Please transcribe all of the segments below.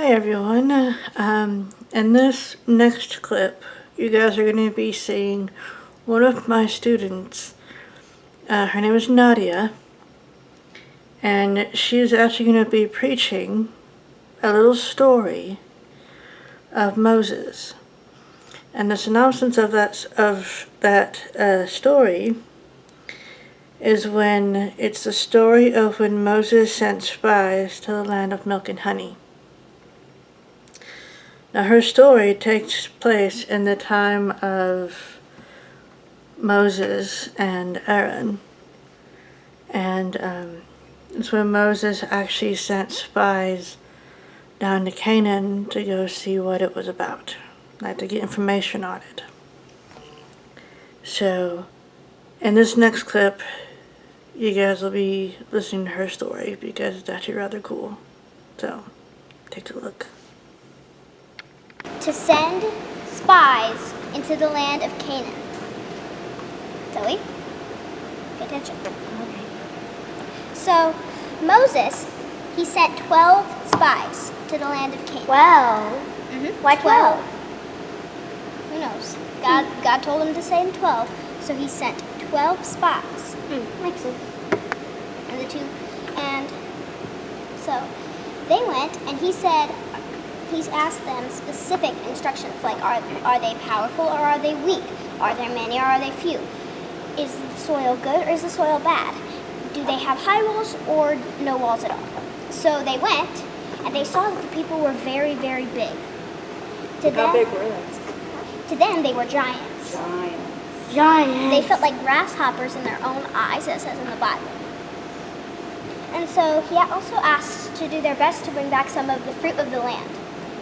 Hi everyone. In this next clip, you guys are going to be seeing one of my students. Her name is Nadiya, and she's actually going to be preaching a little story of Moses. And the synopsis of that story is when it's the story of when Moses sent spies to the land of milk and honey. Now, her story takes place in the time of Moses and Aaron, and it's when Moses actually sent spies down to Canaan to go see what it was about, like to get information on it. So, in this next clip, you guys will be listening to her story because it's actually rather cool. So, take a look. To send spies into the land of Canaan. Zoe, pay attention. Okay. So, Moses, he sent 12 spies to the land of Canaan. 12? Why 12? Who knows? God told him to send 12, so he sent 12 spies. Makes sense. And so they went, and he's asked them specific instructions, like are they powerful or are they weak? Are there many or are they few? Is the soil good or is the soil bad? Do they have high walls or no walls at all? So they went, and they saw that the people were very, very big. How big were they? To them, they were giants. Giants. They felt like grasshoppers in their own eyes, as it says in the Bible. And so he also asked to do their best to bring back some of the fruit of the land.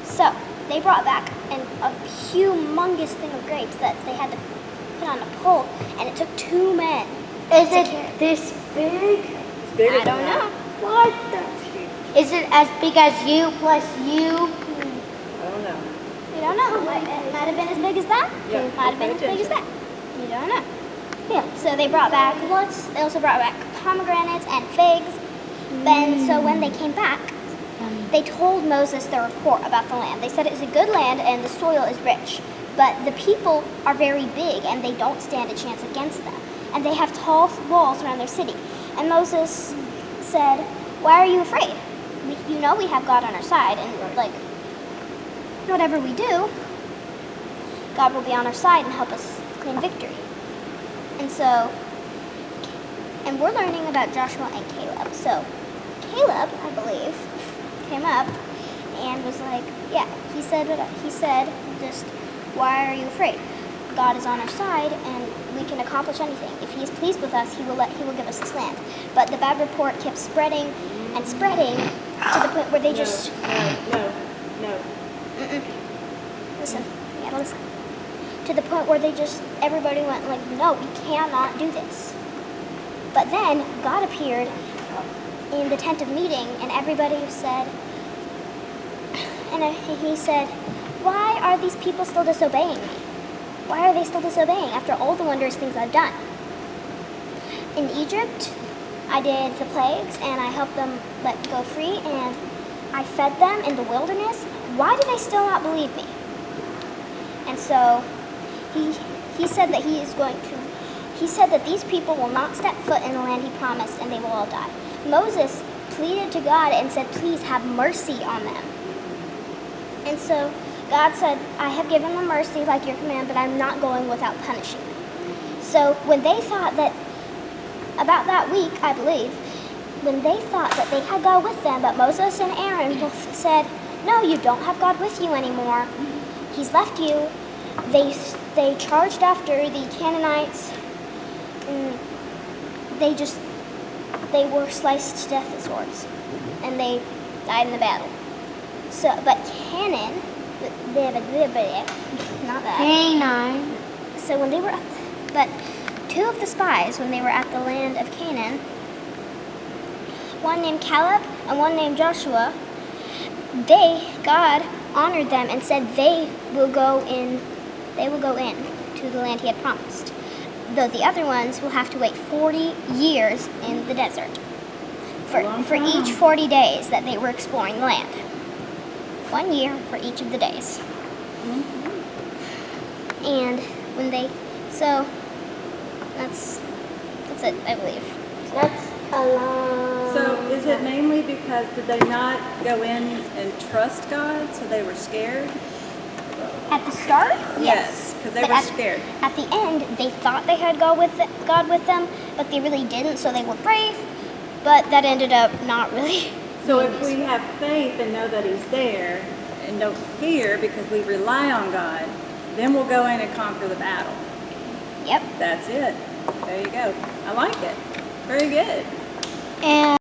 So they brought back a humongous thing of grapes that they had to put on a pole, and it took 2 men. Is it this big? It's bigger I don't than know. What? Is it as big as you plus you? I don't know. You don't know. It might have been as big as that. Yeah, It might have been as big as that. You don't know. Yeah. So they brought back lots. They also brought back pomegranates and figs. Then, so when they came back, they told Moses their report about the land. They said it's a good land and the soil is rich, but the people are very big and they don't stand a chance against them. And they have tall walls around their city. And Moses said, "Why are you afraid? You know we have God on our side, and whatever we do, God will be on our side and help us claim victory." And we're learning about Joshua and Caleb. So Caleb, I believe, came up and was like, he said, just, "Why are you afraid? God is on our side and we can accomplish anything. If he is pleased with us, he will give us this land." But the bad report kept spreading and spreading to the point where they just... No. Listen, you gotta listen. To the point where everybody went like, "No, we cannot do this." But then God appeared in the tent of meeting, and everybody said, he said, "Why are these people still disobeying me? Why are they still disobeying after all the wondrous things I've done? In Egypt, I did the plagues, and I helped them let go free, and I fed them in the wilderness. Why do they still not believe me?" And so he said that he said that these people will not step foot in the land he promised, and they will all die. Moses pleaded to God and said, "Please have mercy on them." And so God said, "I have given them mercy like your command, but I'm not going without punishing them." So when they thought that, about that week, I believe, when they thought that they had God with them, but Moses and Aaron both said, "No, you don't have God with you anymore. He's left you." They charged after the Canaanites, and they were sliced to death with swords, and they died in the battle. So, but Canaan, not that. Canine. So when they were but 2 of the spies, when they were at the land of Canaan, one named Caleb and one named Joshua, God honored them and said they will go in to the land he had promised. Though the other ones will have to wait 40 years in the desert for each 40 days that they were exploring the land. 1 year for each of the days. And when they, so that's it, I believe. That's a long. So is it mainly because did they not go in and trust God, so they were scared? At the start, Yes, because they But were at- scared. At the end, they thought they had God with them, but they really didn't, so they were brave, but that ended up not really. So being if we useful. have faith and know that He's there and don't fear because we rely on God, then we'll go in and conquer the battle. Yep. That's it. There you go. I like it. Very good. And